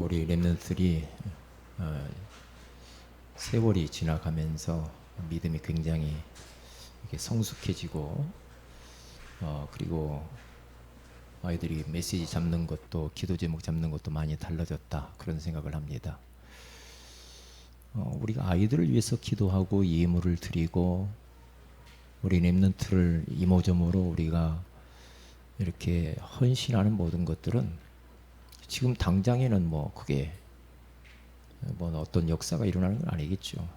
우리 렘넌트들이 세월이 지나가면서 믿음이 굉장히 이렇게 성숙해지고 그리고 아이들이 메시지 잡는 것도 기도 제목 잡는 것도 많이 달라졌다, 그런 생각을 합니다. 우리가 아이들을 위해서 기도하고 예물을 드리고 우리 렘넌트를 이모저모로 우리가 이렇게 헌신하는 모든 것들은 지금 당장에는 뭐 그게 뭐 어떤 역사가 일어나는 건 아니겠죠.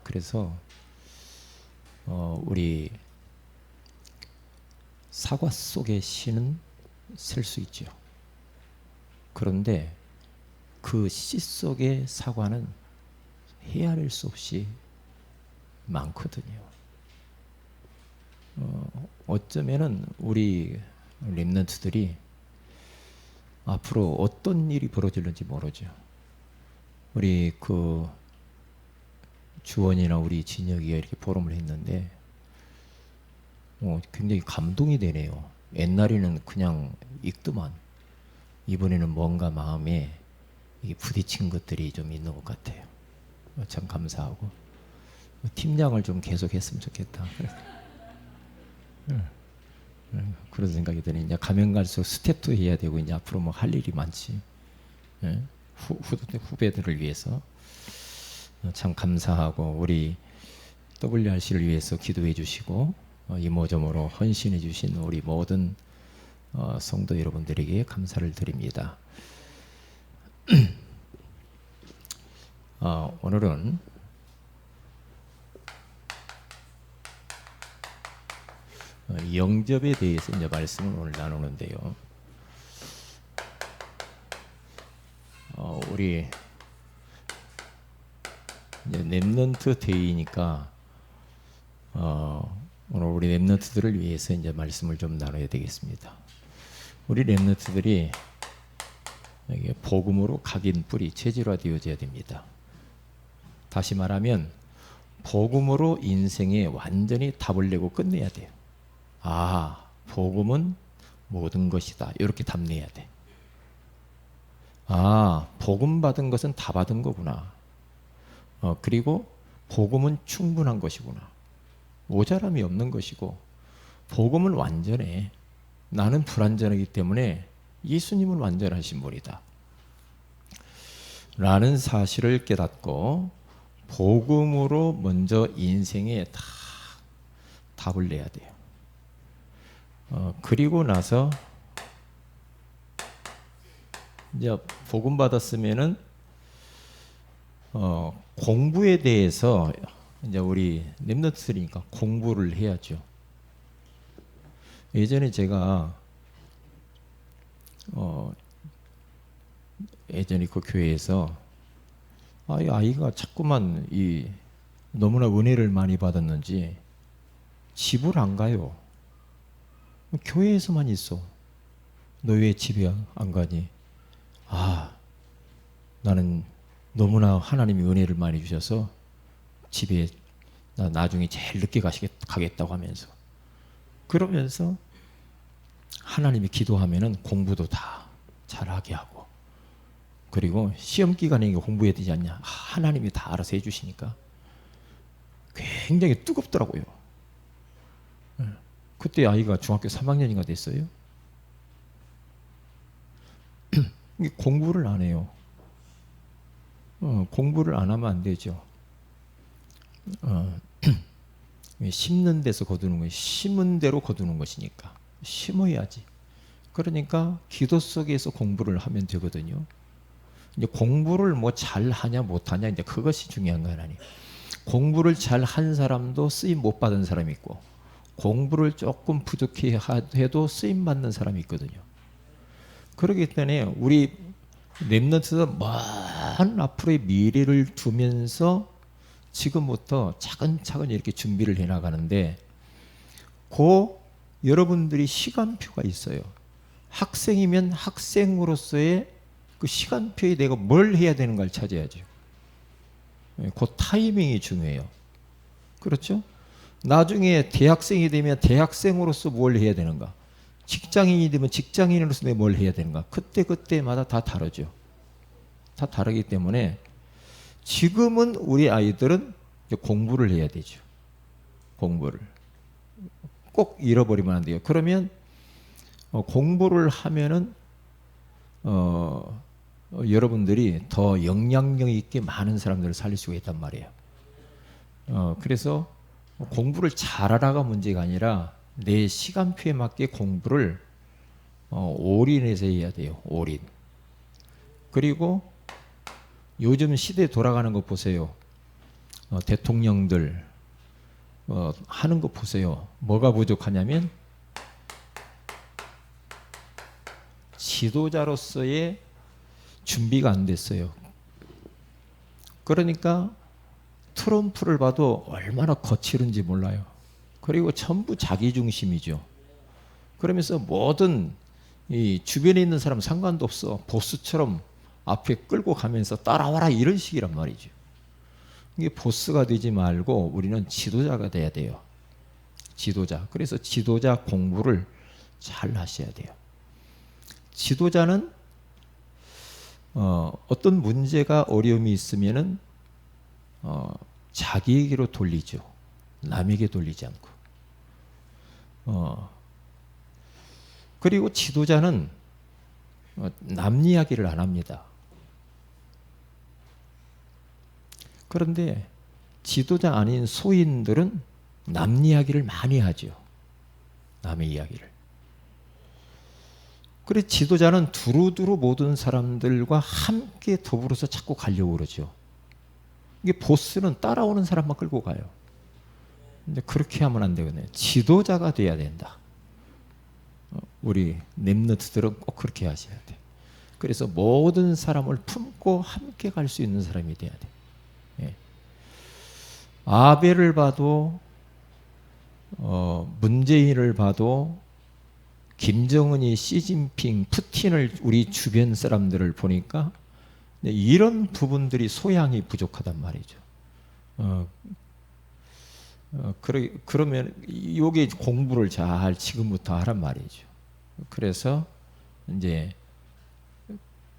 그래서 우리 사과 속의 씨는 셀 수 있죠. 그런데 그 씨 속의 사과는 헤아릴 수 없이 많거든요. 어쩌면은 우리 렘넌트들이 앞으로 어떤 일이 벌어질는지 모르죠. 우리 그 주원이나 우리 진혁이가 이렇게 포럼을 했는데 굉장히 감동이 되네요. 옛날에는 그냥 읽더만 이번에는 뭔가 마음에 이게 부딪힌 것들이 좀 있는 것 같아요. 참 감사하고 팀장을 좀 계속 했으면 좋겠다. 그런 생각이 드네. 이제 가면 갈수록 스텝도 해야 되고 이제 앞으로 뭐 할 일이 많지. 후배들을 위해서 참 감사하고 우리 WRC를 위해서 기도해 주시고 이모저모로 헌신해 주신 우리 모든 성도 여러분들에게 감사를 드립니다. 오늘은 영접에 대해서 이제 말씀을 오늘 나누는데요. 우리 이제 렘넌트 데이니까 오늘 우리 렘넌트들을 위해서 이제 말씀을 좀 나눠야 되겠습니다. 우리 렘넌트들이 이게 복음으로 각인 뿌리 체질화되어져야 됩니다. 다시 말하면 복음으로 인생에 완전히 답을 내고 끝내야 돼요. 복음은 모든 것이다, 이렇게 답내야 돼. 복음 받은 것은 다 받은 거구나. 그리고 복음은 충분한 것이구나. 모자람이 없는 것이고 복음은 완전해. 나는 불완전하기 때문에 예수님은 완전하신 분이다 라는 사실을 깨닫고 복음으로 먼저 인생에 다 답을 내야 돼요. 그리고 나서 이제 복음 받았으면은 공부에 대해서 이제 우리 렘넌트들이니까 공부를 해야죠. 예전에 제가 예전에 그 교회에서 이 아이가 자꾸만 너무나 은혜를 많이 받았는지 집을 안 가요. 교회에서만 있어. 너 왜 집에 안 가니? 나는 너무나 하나님이 은혜를 많이 주셔서 집에 나중에 제일 늦게 가겠다고 하면서, 그러면서 하나님이 기도하면은 공부도 다 잘하게 하고, 그리고 시험 기간에 공부해야 되지 않냐, 하나님이 다 알아서 해주시니까 굉장히 뜨겁더라고요. 그때 아이가 중학교 3학년인가 됐어요. 공부를 안 해요. 공부를 안 하면 안 되죠. 심는 데서 거두는 거예요. 심은 대로 거두는 것이니까 심어야지. 그러니까 기도 속에서 공부를 하면 되거든요. 이제 공부를 뭐 잘하냐 못하냐 이제 그것이 중요한 건 아니에요. 공부를 잘 한 사람도 쓰임 못 받은 사람이 있고, 공부를 조금 부족해 해도 쓰임 받는 사람이 있거든요. 그렇기 때문에 우리 렘넌트들 먼 앞으로의 미래를 두면서 지금부터 차근차근 이렇게 준비를 해나가는데, 여러분들이 시간표가 있어요. 학생이면 학생으로서의 그 시간표에 내가 뭘 해야 되는가를 찾아야죠. 그 타이밍이 중요해요. 그렇죠? 나중에 대학생이 되면 대학생으로서 뭘 해야 되는가, 직장인이 되면 직장인으로서 뭘 해야 되는가, 그때마다 다 다르죠. 다 다르기 때문에 지금은 우리 아이들은 이제 공부를 해야 되죠. 공부를 꼭 잃어버리면 안 돼요. 그러면 공부를 하면은 여러분들이 더 영향력 있게 많은 사람들을 살릴 수가 있단 말이에요. 그래서 공부를 잘하라가 문제가 아니라 내 시간표에 맞게 공부를 올인해서 해야 돼요. 올인. 그리고 요즘 시대 돌아가는 거 보세요. 대통령들 하는 거 보세요. 뭐가 부족하냐면 지도자로서의 준비가 안 됐어요. 그러니까 트럼프를 봐도 얼마나 거칠은지 몰라요. 그리고 전부 자기 중심이죠. 그러면서 모든 이 주변에 있는 사람 상관도 없어. 보스처럼 앞에 끌고 가면서 따라와라 이런 식이란 말이죠. 이게 보스가 되지 말고 우리는 지도자가 돼야 돼요. 지도자. 그래서 지도자 공부를 잘 하셔야 돼요. 지도자는 어떤 문제가 어려움이 있으면은 자기에게로 돌리죠. 남에게 돌리지 않고. 그리고 지도자는 남 이야기를 안 합니다. 그런데 지도자 아닌 소인들은 남 이야기를 많이 하죠. 남의 이야기를. 그래서 지도자는 두루두루 모든 사람들과 함께 더불어서 자꾸 가려고 그러죠. 이게 보스는 따라오는 사람만 끌고 가요. 근데 그렇게 하면 안 되거든요. 지도자가 돼야 된다. 우리 렘넌트들은 꼭 그렇게 하셔야 돼. 그래서 모든 사람을 품고 함께 갈 수 있는 사람이 돼야 돼. 예. 아베를 봐도 문재인을 봐도 김정은이 시진핑, 푸틴을 우리 주변 사람들을 보니까 이런 부분들이 소양이 부족하단 말이죠. 그러면 요게 공부를 잘 지금부터 하란 말이죠. 그래서 이제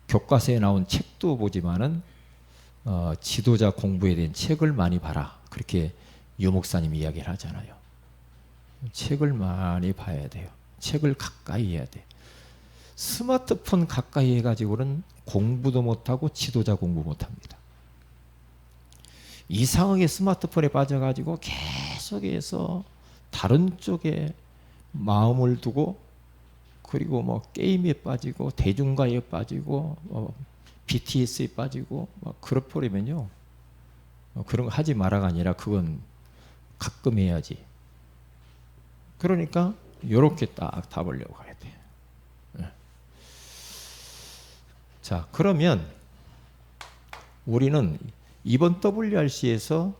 교과서에 나온 책도 보지만은 지도자 공부에 대한 책을 많이 봐라. 그렇게 유 목사님이 이야기를 하잖아요. 책을 많이 봐야 돼요. 책을 가까이 해야 돼. 스마트폰 가까이 해가지고는 공부도 못하고 지도자 공부 못합니다. 이상하게 스마트폰에 빠져가지고 계속해서 다른 쪽에 마음을 두고 그리고 뭐 게임에 빠지고 대중가에 빠지고 BTS에 빠지고 그럴 거라면요. 그런 거 하지 마라가 아니라 그건 가끔 해야지. 그러니까 이렇게 딱 답하려고 가야 돼. 자, 그러면 우리는 이번 WRC에서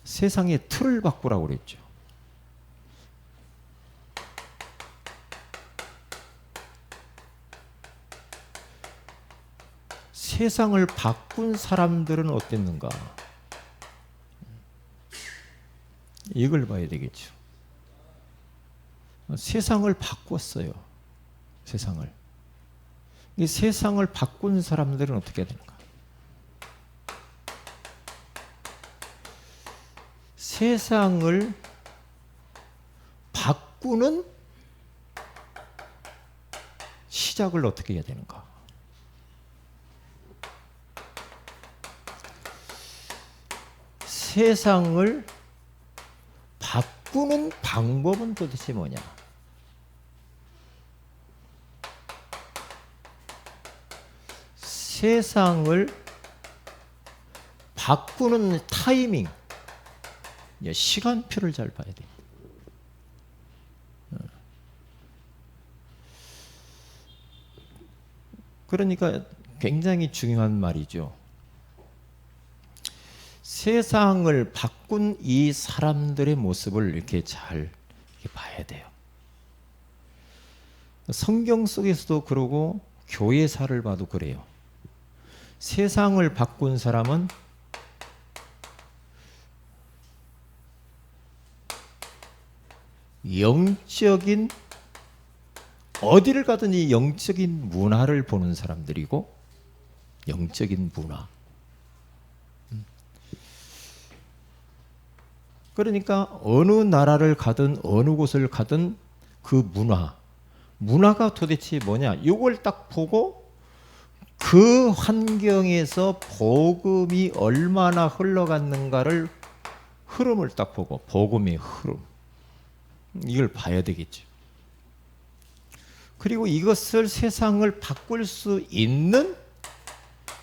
세상의 틀을 바꾸라고 그랬죠. 세상을 바꾼 사람들은 어땠는가? 이걸 봐야 되겠죠. 세상을 바꿨어요. 세상을. 이 세상을 바꾼 사람들은 어떻게 되는가? 세상을 바꾸는 시작을 어떻게 해야 되는가? 세상을 바꾸는 방법은 도대체 뭐냐? 세상을 바꾸는 타이밍, 시간표를 잘 봐야 돼. 그러니까 굉장히 중요한 말이죠. 세상을 바꾼 이 사람들의 모습을 이렇게 잘 이렇게 봐야 돼요. 성경 속에서도 그러고 교회사를 봐도 그래요. 세상을 바꾼 사람은 영적인 어디를 가든 이 영적인 문화를 보는 사람들이고 영적인 문화. 그러니까 어느 나라를 가든 어느 곳을 가든 그 문화가 도대체 뭐냐, 이걸 딱 보고 그 환경에서 복음이 얼마나 흘러갔는가를 흐름을 딱 보고, 복음의 흐름, 이걸 봐야 되겠죠. 그리고 이것을 세상을 바꿀 수 있는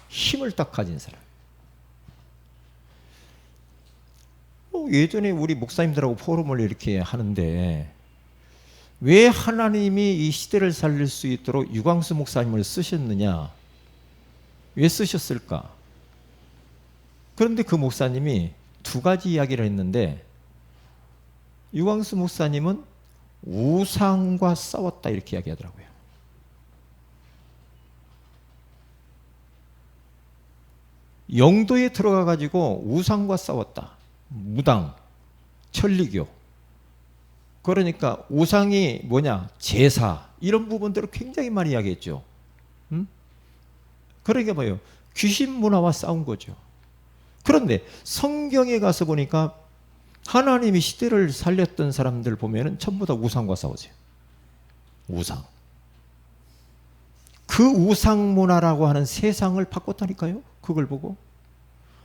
힘을 딱 가진 사람. 예전에 우리 목사님들하고 포럼을 이렇게 하는데 왜 하나님이 이 시대를 살릴 수 있도록 유광수 목사님을 쓰셨느냐? 왜 쓰셨을까? 그런데 그 목사님이 두 가지 이야기를 했는데, 유광수 목사님은 우상과 싸웠다 이렇게 이야기하더라고요. 영도에 들어가 가지고 우상과 싸웠다. 무당, 천리교. 그러니까 우상이 뭐냐, 제사, 이런 부분들을 굉장히 많이 이야기했죠. 그러니까 뭐예요? 귀신 문화와 싸운 거죠. 그런데 성경에 가서 보니까 하나님이 시대를 살렸던 사람들 보면은 전부 다 우상과 싸우세요. 우상. 그 우상 문화라고 하는 세상을 바꿨다니까요. 그걸 보고.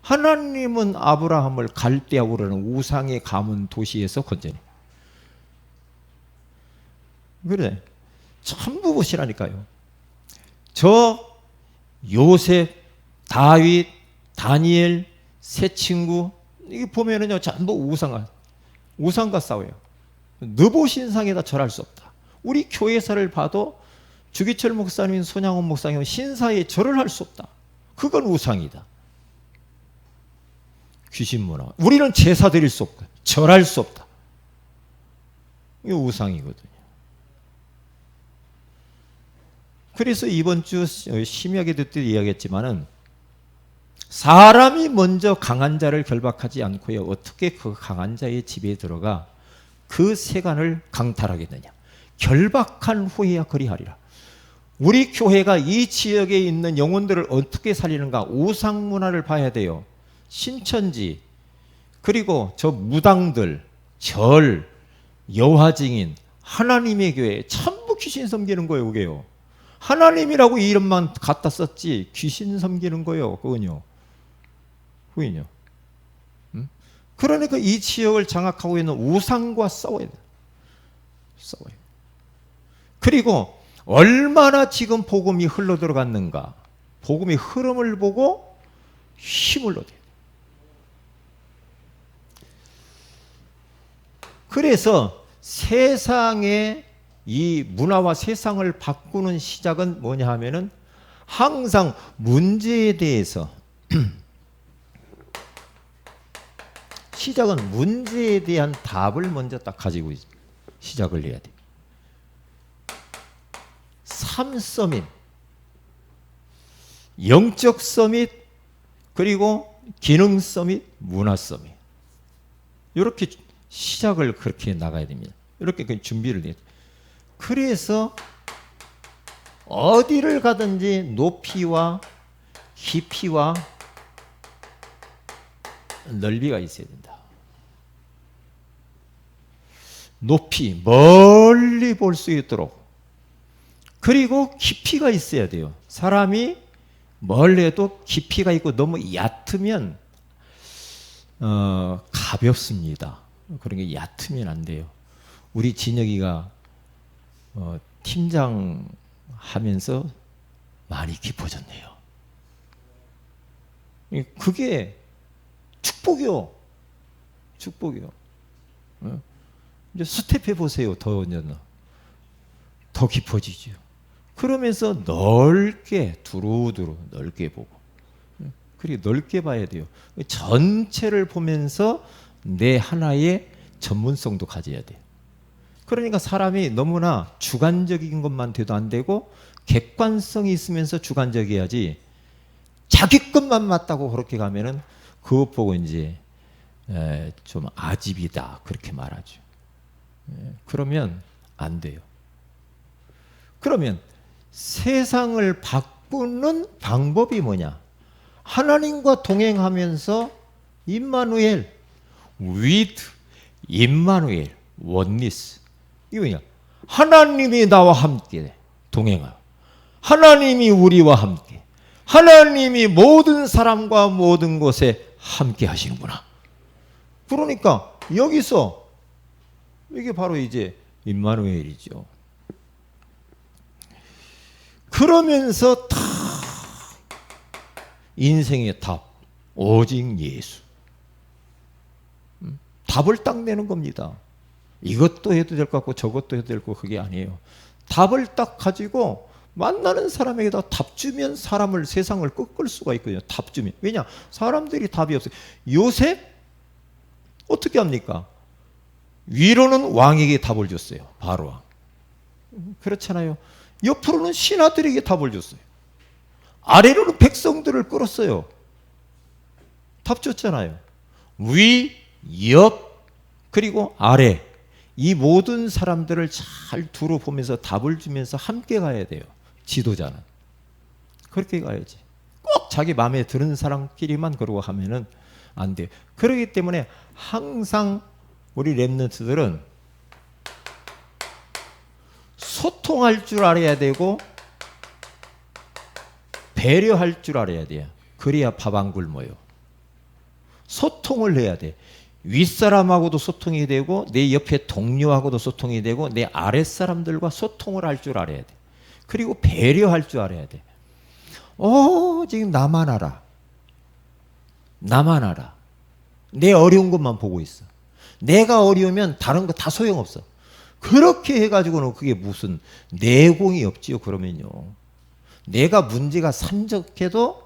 하나님은 아브라함을 갈대아고 그러는 우상의 가문 도시에서 건져내. 그래. 전부 보시라니까요. 저 요셉, 다윗, 다니엘, 세 친구, 이게 보면은요, 전부 우상과 싸워요. 느보신상에다 절할 수 없다. 우리 교회사를 봐도 주기철 목사님, 손양원 목사님 신사에 절을 할 수 없다. 그건 우상이다. 귀신 문화. 우리는 제사 드릴 수 없다. 절할 수 없다. 이게 우상이거든요. 그래서 이번 주 심야기 때 이야기했지만은, 사람이 먼저 강한 자를 결박하지 않고요, 어떻게 그 강한 자의 집에 들어가 그 세간을 강탈하겠느냐. 결박한 후에야 그리하리라. 우리 교회가 이 지역에 있는 영혼들을 어떻게 살리는가, 우상 문화를 봐야 돼요. 신천지, 그리고 저 무당들, 절, 여화증인, 하나님의 교회 전부 귀신 섬기는 거예요. 그게요. 하나님이라고 이름만 갖다 썼지 귀신 섬기는 거예요. 그건요. 그러니까 이 지역을 장악하고 있는 우상과 싸워야 돼요. 그리고 얼마나 지금 복음이 흘러 들어갔는가, 복음의 흐름을 보고 힘을 얻어야 돼요. 그래서 세상의 이 문화와 세상을 바꾸는 시작은 뭐냐 하면은, 항상 문제에 대해서 시작은 문제에 대한 답을 먼저 딱 가지고 시작을 해야 돼. 3서밋, 영적 서밋, 그리고 기능 서밋, 문화 서밋, 이렇게 시작을 그렇게 나가야 됩니다. 이렇게 준비를 해야 돼요. 그래서 어디를 가든지 높이와 깊이와 넓이가 있어야 된다. 높이, 멀리 볼 수 있도록. 그리고 깊이가 있어야 돼요. 사람이 멀리도 깊이가 있고 너무 얕으면 가볍습니다. 그런 게 얕으면 안 돼요. 우리 진혁이가 팀장 하면서 많이 깊어졌네요. 그게 축복이요. 이제 스텝 해보세요. 더 깊어지죠. 그러면서 넓게, 두루두루 넓게 보고, 그리고 넓게 봐야 돼요. 전체를 보면서 내 하나의 전문성도 가져야 돼요. 그러니까 사람이 너무나 주관적인 것만 돼도 안 되고, 객관성이 있으면서 주관적이어야지, 자기 것만 맞다고 그렇게 가면은 그것 보고 이제 좀 아집이다 그렇게 말하죠. 그러면 안 돼요. 그러면 세상을 바꿀 바꾸는 방법이 뭐냐? 하나님과 동행하면서 임마누엘, with 임마누엘, 원리스. 이거 뭐냐? 하나님이 나와 함께 동행하여 하나님이 우리와 함께 하나님이 모든 사람과 모든 곳에 함께 하시는구나. 그러니까 여기서 이게 바로 이제 임마누엘이죠. 그러면서 다 인생의 답, 오직 예수. 답을 딱 내는 겁니다. 이것도 해도 될 것 같고 저것도 해도 될 것 같고 그게 아니에요. 답을 딱 가지고 만나는 사람에게다 답 주면 사람을, 세상을 꺾을 수가 있거든요. 답 주면. 왜냐? 사람들이 답이 없어요. 요셉 어떻게 합니까? 위로는 왕에게 답을 줬어요. 바로 왕. 그렇잖아요. 옆으로는 신하들에게 답을 줬어요. 아래로는 백성들을 끌었어요. 답 줬잖아요. 위, 옆, 그리고 아래. 이 모든 사람들을 잘 두루 보면서 답을 주면서 함께 가야 돼요. 지도자는. 그렇게 가야지. 꼭 자기 마음에 드는 사람끼리만 그러고 하면은 안 돼요. 그렇기 때문에 항상 우리 랩런트들은 소통할 줄 알아야 되고 배려할 줄 알아야 돼요. 그래야 밥 안 굶어요. 소통을 해야 돼. 윗사람하고도 소통이 되고 내 옆에 동료하고도 소통이 되고 내 아랫사람들과 소통을 할 줄 알아야 돼. 그리고 배려할 줄 알아야 돼. 지금 나만 알아. 나만 알아. 내 어려운 것만 보고 있어. 내가 어려우면 다른 거 다 소용없어. 그렇게 해가지고는 그게 무슨 내공이 없지요. 그러면요. 내가 문제가 산적해도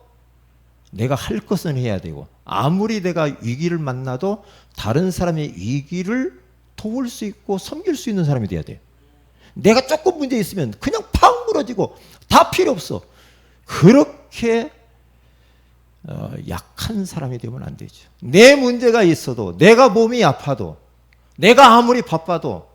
내가 할 것은 해야 되고 아무리 내가 위기를 만나도 다른 사람의 위기를 도울 수 있고 섬길 수 있는 사람이 돼야 돼. 내가 조금 문제 있으면 그냥 팍 무너지고 다 필요 없어. 그렇게 약한 사람이 되면 안 되죠. 내 문제가 있어도 내가 몸이 아파도 내가 아무리 바빠도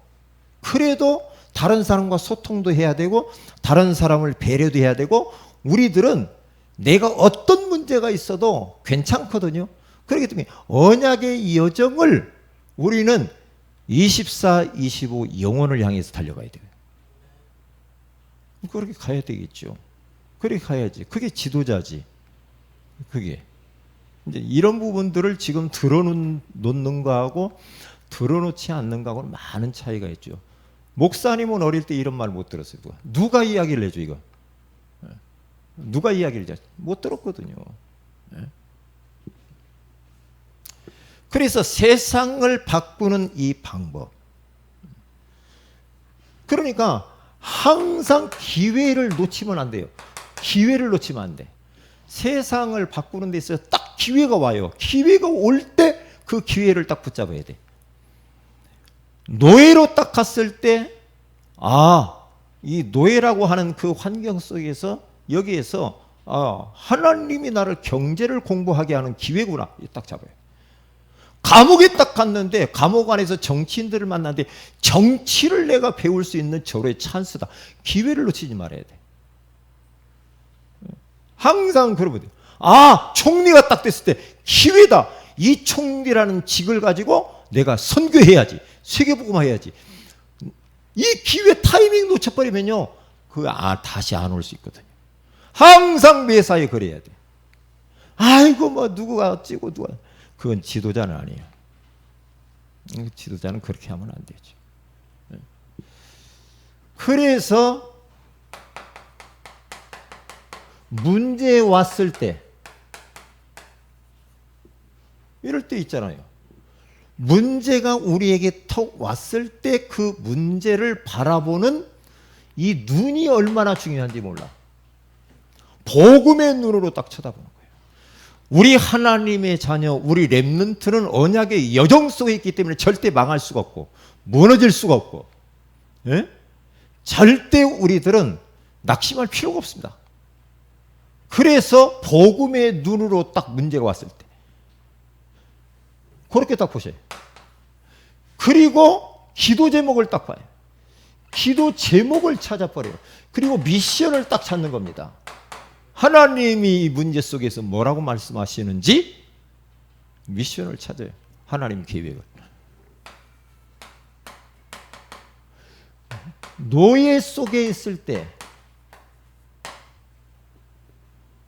그래도 다른 사람과 소통도 해야 되고 다른 사람을 배려도 해야 되고 우리들은 내가 어떤 문제가 있어도 괜찮거든요. 그렇기 때문에 언약의 여정을 우리는 24, 25 영혼을 향해서 달려가야 돼요. 그렇게 가야 되겠죠. 그렇게 가야지. 그게 지도자지. 그게. 이제 이런 부분들을 지금 드러놓는 거하고 드러놓지 않는 거하고는 많은 차이가 있죠. 목사님은 어릴 때 이런 말 못 들었어요. 누가 이야기를 해줘 이거. 누가 이야기를 해줘. 못 들었거든요. 그래서 세상을 바꾸는 이 방법. 그러니까 항상 기회를 놓치면 안 돼요. 기회를 놓치면 안 돼. 세상을 바꾸는 데 있어서 딱 기회가 와요. 기회가 올 때 그 기회를 딱 붙잡아야 돼. 노예로 딱 갔을 때, 이 노예라고 하는 그 환경 속에서 여기에서 하나님이 나를 경제를 공부하게 하는 기회구나. 딱 잡아요. 감옥에 딱 갔는데 감옥 안에서 정치인들을 만났는데 정치를 내가 배울 수 있는 절호의 찬스다. 기회를 놓치지 말아야 돼. 항상 그러면 돼요. 총리가 딱 됐을 때 기회다. 이 총리라는 직을 가지고 내가 선교해야지. 세계복음화해야지. 이 기회 타이밍 놓쳐버리면요. 다시 안 올 수 있거든요. 항상 매사에 그래야 돼. 아이고 누구가 어찌고 누가. 그건 지도자는 아니에요. 지도자는 그렇게 하면 안 되죠. 그래서 문제 왔을 때 이럴 때 있잖아요. 문제가 우리에게 턱 왔을 때 그 문제를 바라보는 이 눈이 얼마나 중요한지 몰라. 복음의 눈으로 딱 쳐다보는 거예요. 우리 하나님의 자녀, 우리 렘넌트는 언약의 여정 속에 있기 때문에 절대 망할 수가 없고 무너질 수가 없고 절대 우리들은 낙심할 필요가 없습니다. 그래서 복음의 눈으로 딱 문제가 왔을 때 그렇게 딱 보셔요. 그리고 기도 제목을 딱 봐요. 기도 제목을 찾아버려요. 그리고 미션을 딱 찾는 겁니다. 하나님이 이 문제 속에서 뭐라고 말씀하시는지 미션을 찾아요. 하나님 계획을. 노예 속에 있을 때,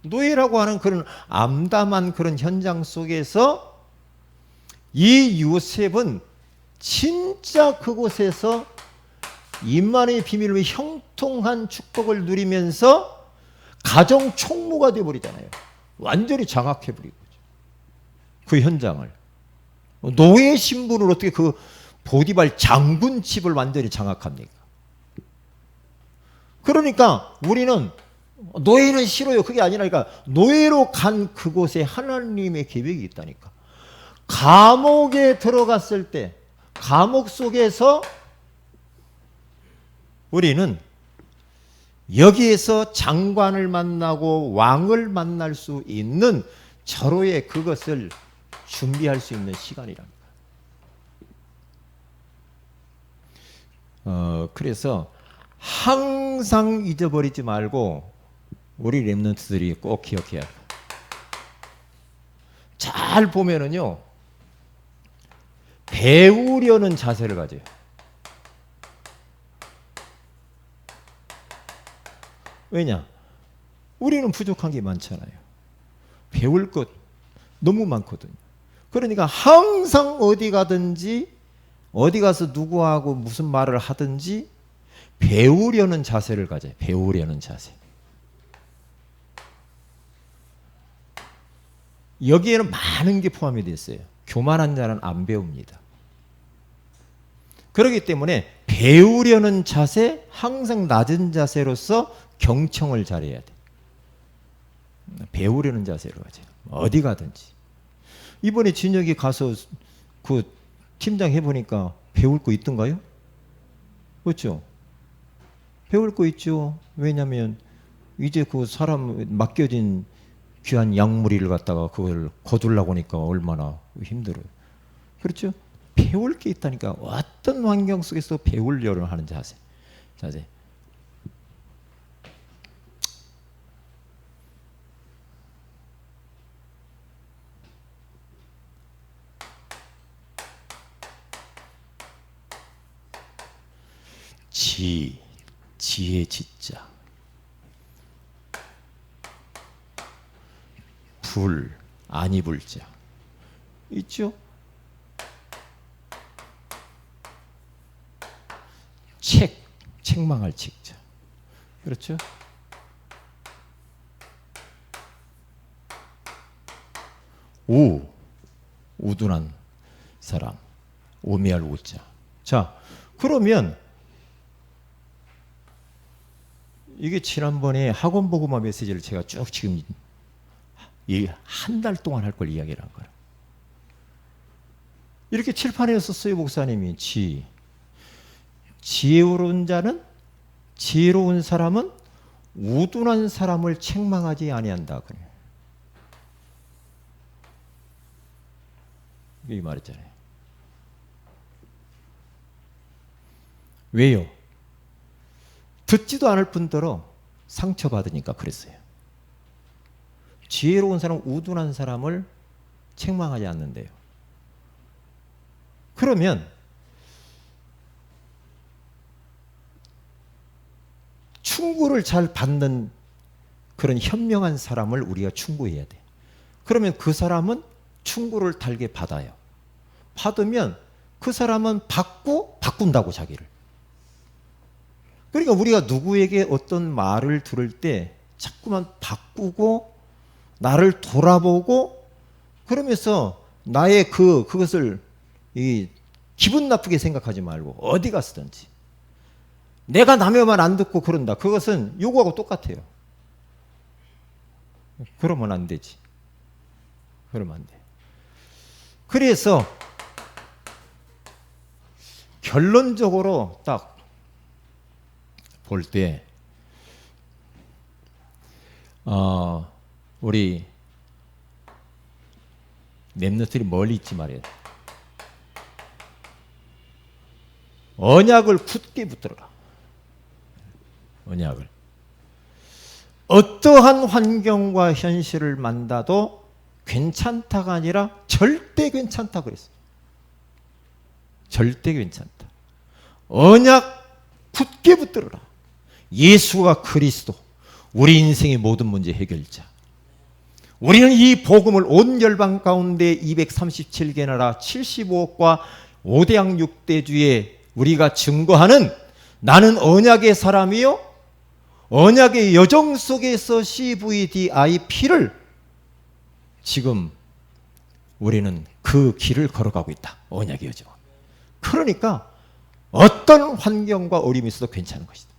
노예라고 하는 그런 암담한 그런 현장 속에서 이 요셉은 진짜 그곳에서 임마누엘의 비밀로 형통한 축복을 누리면서 가정 총무가 되어버리잖아요. 완전히 장악해버린 거죠. 그 현장을. 노예 신분을 어떻게 그 보디발 장군 집을 완전히 장악합니까? 그러니까 우리는 노예는 싫어요. 그게 아니라니까 노예로 간 그곳에 하나님의 계획이 있다니까. 감옥에 들어갔을 때 감옥 속에서 우리는 여기에서 장관을 만나고 왕을 만날 수 있는 절호의 그것을 준비할 수 있는 시간이랍니다. 그래서 항상 잊어버리지 말고 우리 렘넌트들이 꼭 기억해야 해요. 잘 보면은요, 배우려는 자세를 가져요. 왜냐? 우리는 부족한 게 많잖아요. 배울 것 너무 많거든요. 그러니까 항상 어디 가든지 어디 가서 누구하고 무슨 말을 하든지 배우려는 자세를 가져요. 배우려는 자세. 여기에는 많은 게 포함이 되어 있어요. 교만한 자는 안 배웁니다. 그렇기 때문에 배우려는 자세, 항상 낮은 자세로서 경청을 잘해야 돼. 배우려는 자세로 가죠. 어디 가든지. 이번에 진혁이 가서 그 팀장 해보니까 배울 거 있던가요? 그렇죠? 배울 거 있죠. 왜냐하면 이제 그 사람 맡겨진 귀한 약물이를 갖다가 그걸 거둘라고 하니까 얼마나 힘들어요. 그렇죠? 배울 게 있다니까. 어떤 환경 속에서 배우려고 하는 자세. 지혜 지자. 안 입을 자. 있죠? 책망할 책자. 그렇죠? 우둔한 사람. 오미할 우자. 자, 그러면 이게 지난번에 학원 보고마 메시지를 제가 쭉 지금 한 달 동안 할 걸 이야기를 한 거예요. 이렇게 칠판에 썼어요. 목사님이 지혜로운 자는, 지혜로운 사람은 우둔한 사람을 책망하지 아니한다. 그래요. 이 말했잖아요. 왜요? 듣지도 않을 뿐더러 상처받으니까 그랬어요. 지혜로운 사람은 우둔한 사람을 책망하지 않는데요. 그러면 충고를 잘 받는 그런 현명한 사람을 우리가 충고해야 돼. 그러면 그 사람은 충고를 달게 받아요. 받으면 그 사람은 바꾼다고 자기를. 그러니까 우리가 누구에게 어떤 말을 들을 때 자꾸만 바꾸고 나를 돌아보고 그러면서 나의 그것을 기분 나쁘게 생각하지 말고 어디 갔든지 내가 남의 말 안 듣고 그런다. 그것은 요구하고 똑같아요. 그러면 안 되지. 그러면 안 돼. 그래서 결론적으로 딱 볼 때 우리 렘넌트들이 멀리 있지 말이에요. 언약을 굳게 붙들어라. 언약을. 어떠한 환경과 현실을 만나도 괜찮다가 아니라 절대 괜찮다 그랬어요. 절대 괜찮다. 언약 굳게 붙들어라. 예수가 그리스도, 우리 인생의 모든 문제 해결자. 우리는 이 복음을 온 열방 가운데 237개 나라 75억과 5대양 6대주에 우리가 증거하는 나는 언약의 사람이요 언약의 여정 속에서 CVDIP를 지금 우리는 그 길을 걸어가고 있다. 언약의 여정. 그러니까 어떤 환경과 어려움이 있어도 괜찮은 것이다.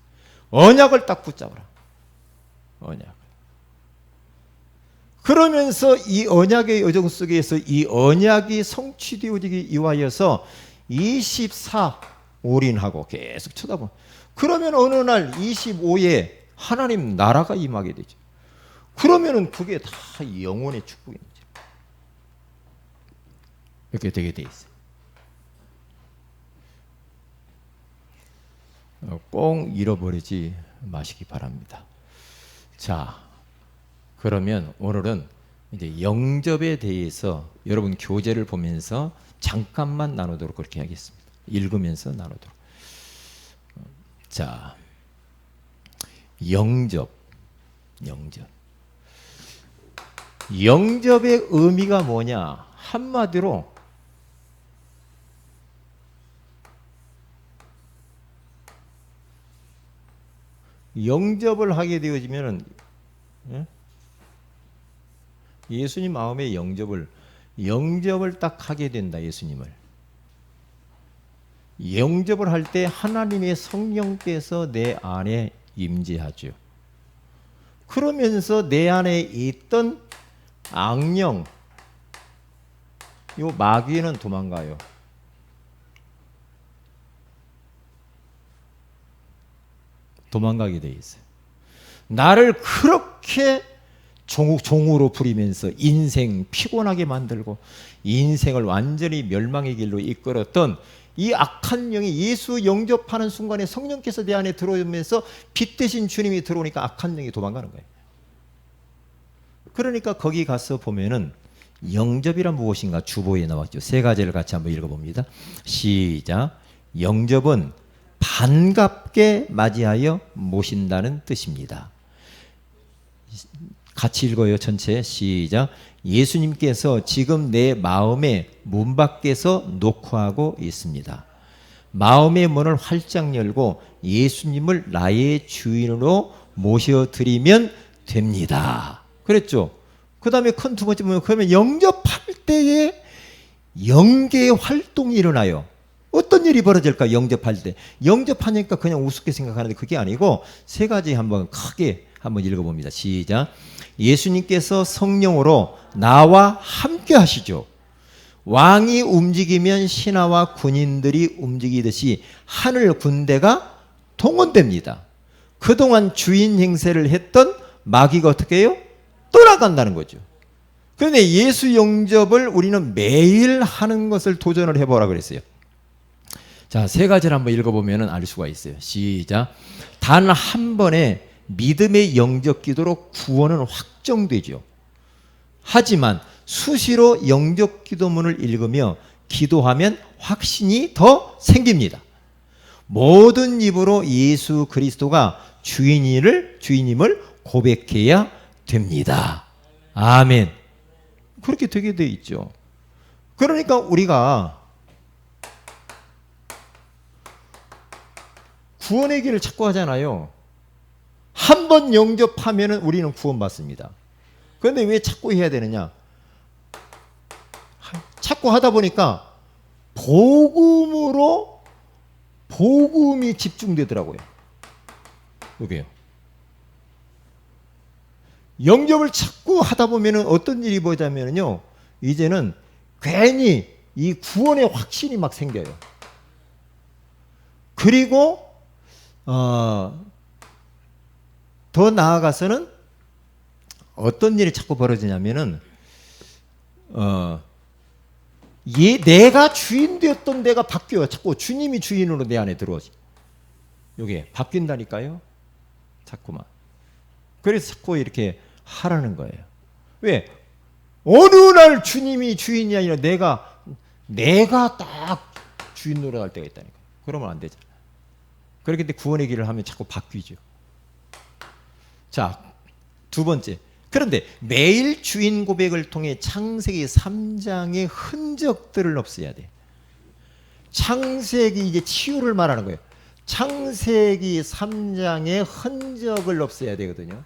언약을 딱 붙잡아라. 언약. 그러면서 이 언약의 여정 속에서 이 언약이 성취되어지기 위하여서 24 올인하고 계속 쳐다보. 그러면 어느 날 25에 하나님 나라가 임하게 되죠. 그러면은 그게 다 영혼의 축복입니다. 이렇게 되게 돼 있어요. 꼭 잃어버리지 마시기 바랍니다. 자, 그러면 오늘은 이제 영접에 대해서 여러분 교재를 보면서 잠깐만 나누도록 그렇게 하겠습니다. 읽으면서 나누도록. 자, 영접. 영접의 의미가 뭐냐? 한마디로 영접을 하게 되어지면은 예수님 마음에 영접을 딱 하게 된다. 예수님을 영접을 할 때 하나님의 성령께서 내 안에 임재하죠. 그러면서 내 안에 있던 악령, 요 마귀는 도망가요. 도망가게 돼 있어요. 나를 그렇게 종으로 부리면서 인생 피곤하게 만들고 인생을 완전히 멸망의 길로 이끌었던 이 악한 영이 예수 영접하는 순간에 성령께서 내 안에 들어오면서 빛 대신 주님이 들어오니까 악한 영이 도망가는 거예요. 그러니까 거기 가서 보면은 영접이란 무엇인가 주보에 나왔죠. 세 가지를 같이 한번 읽어봅니다. 시작. 영접은 반갑게 맞이하여 모신다는 뜻입니다. 같이 읽어요. 전체 시작. 예수님께서 지금 내 마음의 문 밖에서 녹화하고 있습니다. 마음의 문을 활짝 열고 예수님을 나의 주인으로 모셔드리면 됩니다. 그랬죠. 그 다음에 큰 두 번째 보면 그러면 영접할 때에 영계의 활동이 일어나요. 어떤 일이 벌어질까? 영접할 때. 영접하니까 그냥 우습게 생각하는데 그게 아니고 세 가지 한번 크게 한번 읽어봅니다. 시작. 예수님께서 성령으로 나와 함께 하시죠. 왕이 움직이면 신하와 군인들이 움직이듯이 하늘 군대가 동원됩니다. 그동안 주인 행세를 했던 마귀가 어떻게 해요? 떠나간다는 거죠. 그런데 예수 영접을 우리는 매일 하는 것을 도전을 해보라 그랬어요. 자, 세 가지를 한번 읽어보면 알 수가 있어요. 시작. 단 한 번에 믿음의 영접 기도로 구원은 확정되죠. 하지만 수시로 영접 기도문을 읽으며 기도하면 확신이 더 생깁니다. 모든 입으로 예수 그리스도가 주인임을 고백해야 됩니다. 아멘. 그렇게 되게 돼 있죠. 그러니까 우리가 구원의 길을 찾고 하잖아요. 한 번 영접하면 우리는 구원받습니다. 그런데 왜 찾고 해야 되느냐? 찾고 하다 보니까 복음이 집중되더라고요. 여기요. 영접을 찾고 하다 보면 어떤 일이 벌어지냐면요. 이제는 괜히 이 구원의 확신이 막 생겨요. 그리고 더 나아가서는 어떤 일이 자꾸 벌어지냐면은 내가 주인 되었던 내가 바뀌어요. 자꾸 주님이 주인으로 내 안에 들어오지. 이게 바뀐다니까요. 자꾸만. 그래서 자꾸 이렇게 하라는 거예요. 왜? 어느 날 주님이 주인이 아니라 내가 딱 주인 노릇할 때가 있다니까. 그러면 안 되잖아. 그렇기 때문에 구원의 길을 하면 자꾸 바뀌죠. 자, 두 번째. 그런데 매일 주인 고백을 통해 창세기 3장의 흔적들을 없애야 돼. 창세기 이제 치유를 말하는 거예요. 창세기 3장의 흔적을 없애야 되거든요.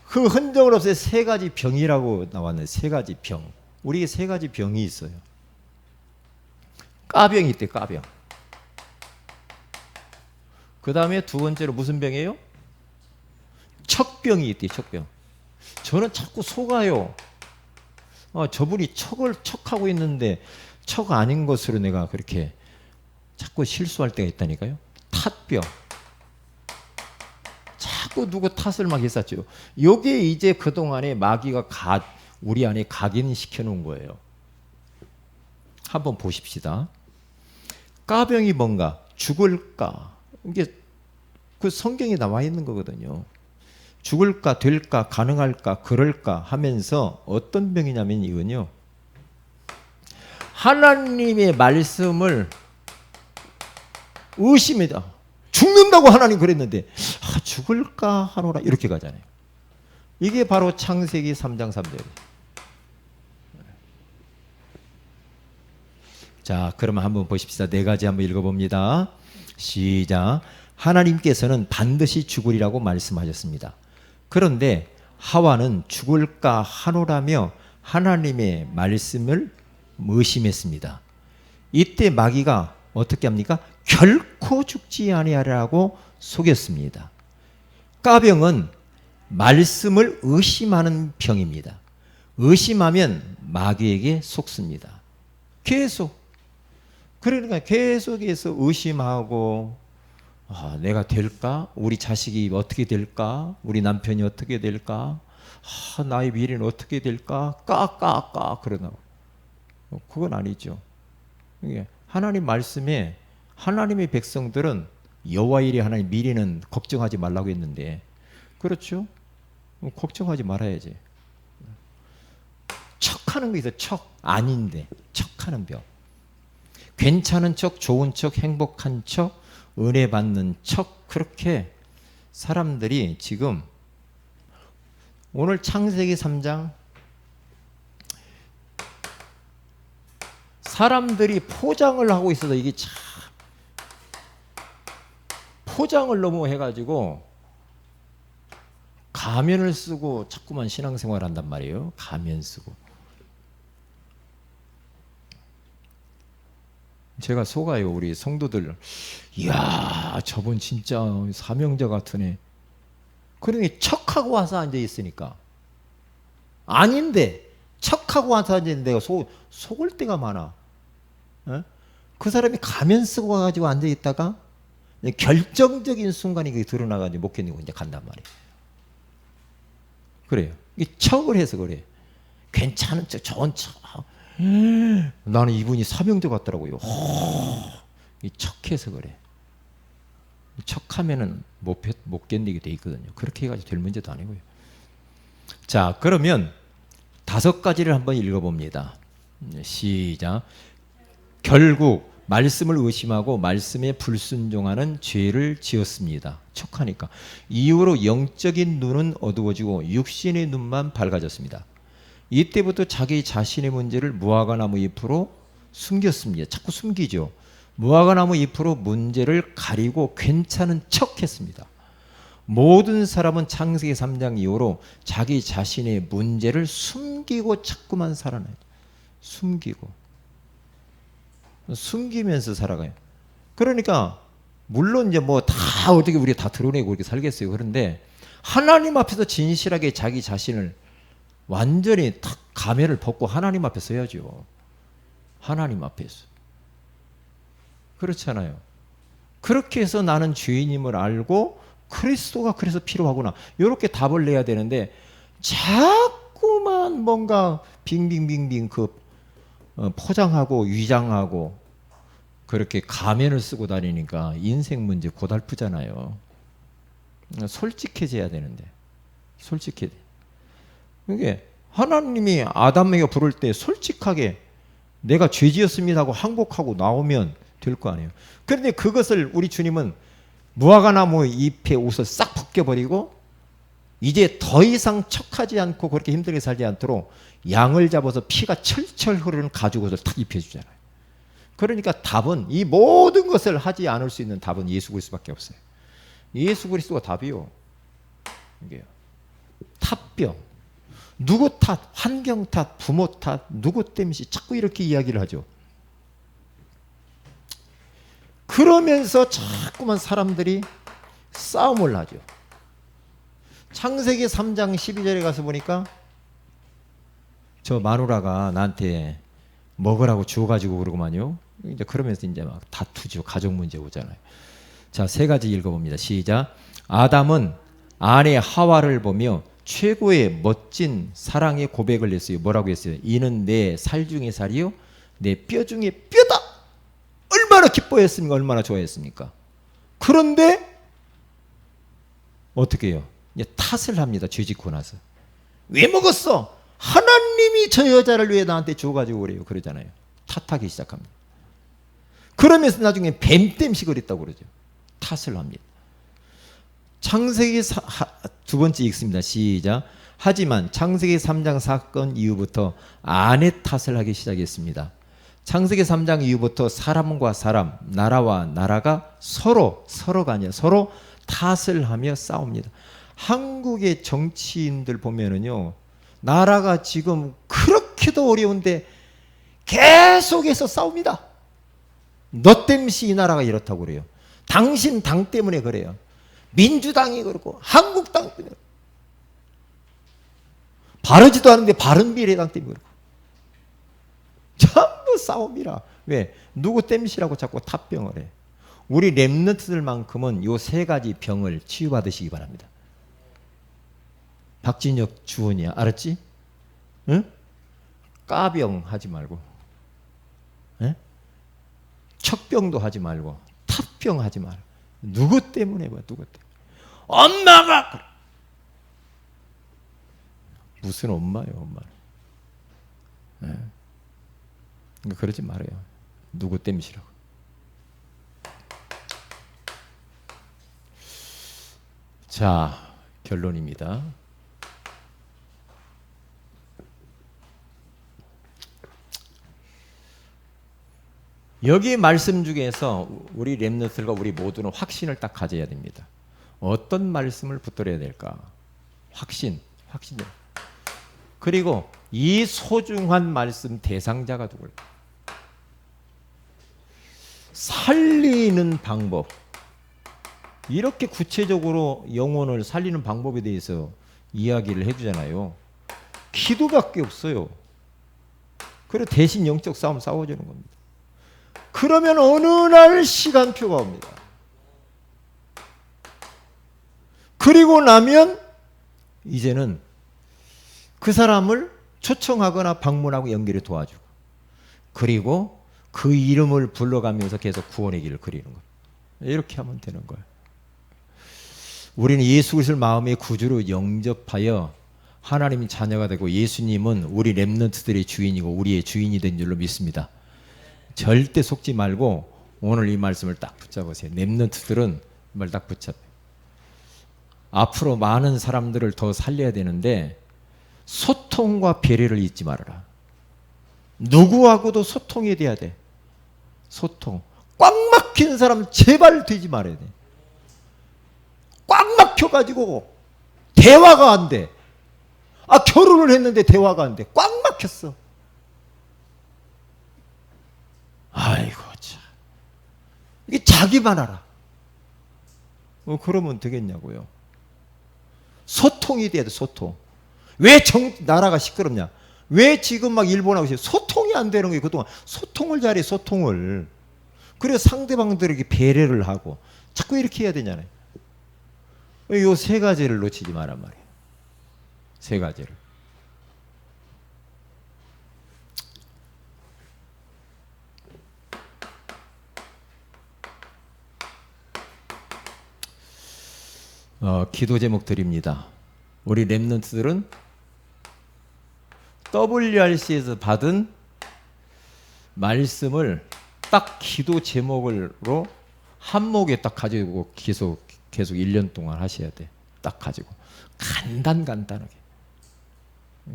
그 흔적을 없애 세 가지 병이라고 나왔는데, 세 가지 병. 우리에게 세 가지 병이 있어요. 까병이 있대, 까병. 그 다음에 두 번째로 무슨 병이에요? 척병이 있대, 척병. 저는 자꾸 속아요. 저분이 척하고 있는데 척 아닌 것으로 내가 그렇게 자꾸 실수할 때가 있다니까요. 탓병. 자꾸 누구 탓을 막 했었죠. 요게 이제 그동안에 마귀가 우리 안에 각인시켜 놓은 거예요. 한번 보십시다. 까병이 뭔가? 죽을까? 이게 그 성경에 나와 있는 거거든요. 죽을까, 될까, 가능할까, 그럴까 하면서 어떤 병이냐면 이건요. 하나님의 말씀을 의심이다. 죽는다고 하나님 그랬는데 죽을까 하노라 이렇게 가잖아요. 이게 바로 창세기 3장 3절이에요. 자, 그러면 한번 보십시다. 네 가지 한번 읽어봅니다. 시작. 하나님께서는 반드시 죽으리라고 말씀하셨습니다. 그런데 하와는 죽을까 하노라며 하나님의 말씀을 의심했습니다. 이때 마귀가 어떻게 합니까? 결코 죽지 아니하리라고 속였습니다. 까병은 말씀을 의심하는 병입니다. 의심하면 마귀에게 속습니다. 계속. 그러니까 계속해서 의심하고 내가 될까? 우리 자식이 어떻게 될까? 우리 남편이 어떻게 될까? 나의 미래는 어떻게 될까? 그러나 그건 아니죠. 하나님 말씀에 하나님의 백성들은 여호와 일이 하나님 미래는 걱정하지 말라고 했는데, 그렇죠? 걱정하지 말아야지. 척하는 게 있어. 척 아닌데 척하는 병. 괜찮은 척, 좋은 척, 행복한 척, 은혜 받는 척. 그렇게 사람들이 지금 오늘 창세기 3장 사람들이 포장을 하고 있어서 이게 참 포장을 너무 해가지고 가면을 쓰고 자꾸만 신앙생활 한단 말이에요. 가면 쓰고. 제가 속아요. 우리 성도들. 이야, 저분 진짜 사명자 같으네. 그러니 척하고 와서 앉아 있으니까. 아닌데 척하고 와서 앉아 있는데 내가 속을 때가 많아. 그 사람이 가면 쓰고 와가지고 앉아 있다가 결정적인 순간이 그게 드러나가지고 못 견디고 이제 간단 말이에요. 그래요. 이게 척을 해서 그래. 괜찮은 척, 좋은 척. 나는 이분이 사명자 같더라고요. 이 척해서 그래. 척하면은 못 견디게 돼 있거든요. 그렇게 해가지고 될 문제도 아니고요. 자, 그러면 5가지를 한번 읽어봅니다. 시작. 결국 말씀을 의심하고 말씀에 불순종하는 죄를 지었습니다. 척하니까. 이후로 영적인 눈은 어두워지고 육신의 눈만 밝아졌습니다. 이때부터 자기 자신의 문제를 무화과나무 잎으로 숨겼습니다. 자꾸 숨기죠. 무화과나무 잎으로 문제를 가리고 괜찮은 척했습니다. 모든 사람은 창세기 3장 이후로 자기 자신의 문제를 숨기고 자꾸만 살아나요. 숨기면서 살아가요. 그러니까 물론 이제 뭐 다 어떻게 우리가 다 드러내고 이렇게 살겠어요. 그런데 하나님 앞에서 진실하게 자기 자신을 완전히 탁 가면을 벗고 하나님 앞에 서야죠. 하나님 앞에서. 그렇잖아요. 그렇게 해서 나는 죄인임을 알고 그리스도가 그래서 필요하구나. 이렇게 답을 내야 되는데 자꾸만 뭔가 빙빙빙빙 포장하고 위장하고 그렇게 가면을 쓰고 다니니까 인생 문제 고달프잖아요. 솔직해져야 되는데 솔직해. 이게 하나님이 아담에게 부를 때 솔직하게 내가 죄지었습니다 하고 항복하고 나오면 될 거 아니에요. 그런데 그것을 우리 주님은 무화과나무 잎에 옷을 싹 벗겨버리고 이제 더 이상 척하지 않고 그렇게 힘들게 살지 않도록 양을 잡아서 피가 철철 흐르는 가죽옷을 탁 입혀주잖아요. 그러니까 답은 이 모든 것을 하지 않을 수 있는 답은 예수 그리스도밖에 없어요. 예수 그리스도가 답이요. 이게요. 탓병. 누구 탓, 환경 탓, 부모 탓, 누구 때문에 자꾸 이렇게 이야기를 하죠. 그러면서 자꾸만 사람들이 싸움을 하죠. 창세기 3장 12절에 가서 보니까 저 마누라가 나한테 먹으라고 주워가지고 그러고만요. 이제 그러면서 이제 막 다투죠. 가족 문제 오잖아요. 자, 세 가지 읽어봅니다. 시작. 아담은 아내 하와를 보며 최고의 멋진 사랑의 고백을 했어요. 뭐라고 했어요? 이는 내 살 중에 살이요, 내 뼈 중에 뼈다. 얼마나 기뻐했습니까? 얼마나 좋아했습니까? 그런데 어떻게 해요? 이제 탓을 합니다. 죄 짓고 나서. 왜 먹었어? 하나님이 저 여자를 왜 나한테 줘가지고 그래요? 그러잖아요. 탓하기 시작합니다. 그러면서 나중에 뱀땜시 그랬다고 그러죠. 탓을 합니다. 창세기 두 번째 읽습니다. 시작. 하지만 창세기 3장 사건 이후부터 아내 탓을 하기 시작했습니다. 창세기 3장 이후부터 사람과 사람, 나라와 나라가 서로가 아니라 서로 탓을 하며 싸웁니다. 한국의 정치인들 보면은요, 나라가 지금 그렇게도 어려운데 계속해서 싸웁니다. 너 때문에 이 나라가 이렇다고 그래요. 당신 당 때문에 그래요. 민주당이 그렇고 한국당 때문에 바르지도 않은데 바른미래당 때문에 그렇고 전부 싸움이라. 왜? 누구 때문이라고 자꾸 탓병을 해. 우리 랩런트들만큼은 요 세 가지 병을 치유받으시기 바랍니다. 박진혁 주원이야. 알았지? 응? 까병 하지 말고, 응? 척병도 하지 말고, 탓병 하지 말고. 누구 때문에 봐, 누구 때문에. 엄마가 그래. 무슨 엄마예요, 엄마. 네. 그러지 말아요. 누구 때문이라고. 자, 결론입니다. 여기 말씀 중에서 우리 렘넌트들과 우리 모두는 확신을 딱 가져야 됩니다. 어떤 말씀을 붙들어야 될까? 확신. 그리고 이 소중한 말씀 대상자가 누굴까? 살리는 방법. 이렇게 구체적으로 영혼을 살리는 방법에 대해서 이야기를 해주잖아요. 기도밖에 없어요. 그리고 대신 영적 싸움 싸워주는 겁니다. 그러면 어느 날 시간표가 옵니다. 그리고 나면 이제는 그 사람을 초청하거나 방문하고 연결해 도와주고, 그리고 그 이름을 불러가면서 계속 구원의 길을 그리는 거예요. 이렇게 하면 되는 거예요. 우리는 예수 그리스도를 마음의 구주로 영접하여 하나님 자녀가 되고 예수님은 우리 렘넌트들의 주인이고 우리의 주인이 된 줄로 믿습니다. 절대 속지 말고 오늘 이 말씀을 딱 붙잡으세요. 렘넌트들은 말 딱 붙잡아요. 앞으로 많은 사람들을 더 살려야 되는데 소통과 배려를 잊지 말아라. 누구하고도 소통이 돼야 돼. 소통. 꽉 막힌 사람 제발 되지 말아야 돼. 꽉 막혀가지고 대화가 안 돼. 아, 결혼을 했는데 대화가 안 돼. 꽉 막혔어. 아이고 참. 이게 자기만 알아. 그러면 되겠냐고요. 소통이 돼야 돼. 소통. 왜 나라가 시끄럽냐? 왜 지금 막 일본하고 소통이 안 되는 거예요. 그동안 소통을 잘해. 소통을. 그래서 상대방들에게 배려를 하고 자꾸 이렇게 해야 되잖아요. 이 세 가지를 놓치지 말란 말이에요. 세 가지를. 기도 제목 드립니다. 우리 렘넌트들은 WRC에서 받은 말씀을 딱 기도 제목으로 한목에 딱 가지고 계속 1년 동안 하셔야 돼. 딱 가지고 간단하게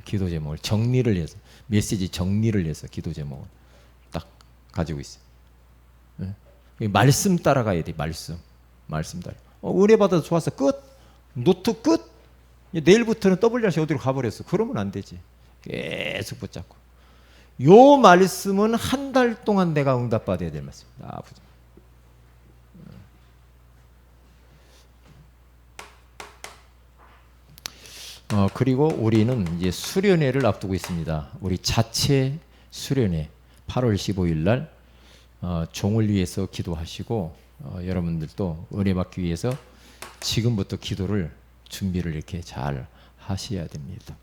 기도 제목을 정리를 해서, 메시지 정리를 해서 기도 제목을 딱 가지고 있어요. 네? 말씀 따라가야 돼. 말씀 따라. 은혜 받아서 좋았어. 끝. 노트 끝. 내일부터는 WRC 어디로 가버렸어. 그러면 안 되지. 계속 붙잡고. 요 말씀은 한 달 동안 내가 응답받아야 될 말씀입니다. 그리고 우리는 이제 수련회를 앞두고 있습니다. 우리 자체 수련회 8월 15일 날 종을 위해서 기도하시고, 여러분들도 은혜 받기 위해서 지금부터 기도를 준비를 이렇게 잘 하셔야 됩니다.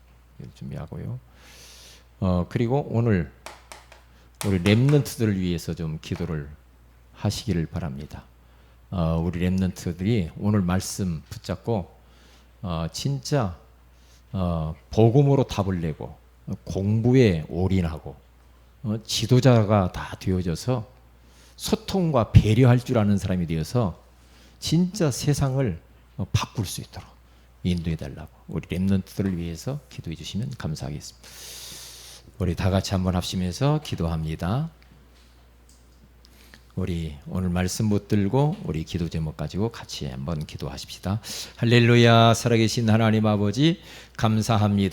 준비하고요. 그리고 오늘 우리 렘넌트들을 위해서 좀 기도를 하시기를 바랍니다. 우리 렘넌트들이 오늘 말씀 붙잡고 진짜 복음으로 답을 내고 공부에 올인하고 지도자가 다 되어져서 소통과 배려할 줄 아는 사람이 되어서 진짜 세상을 바꿀 수 있도록 인도해 달라고 우리 렘넌트들을 위해서 기도해 주시면 감사하겠습니다. 우리 다 같이 한번 합심해서 기도합니다. 우리 오늘 말씀 붙들고 우리 기도 제목 가지고 같이 한번 기도하십시다. 할렐루야. 살아계신 하나님 아버지 감사합니다.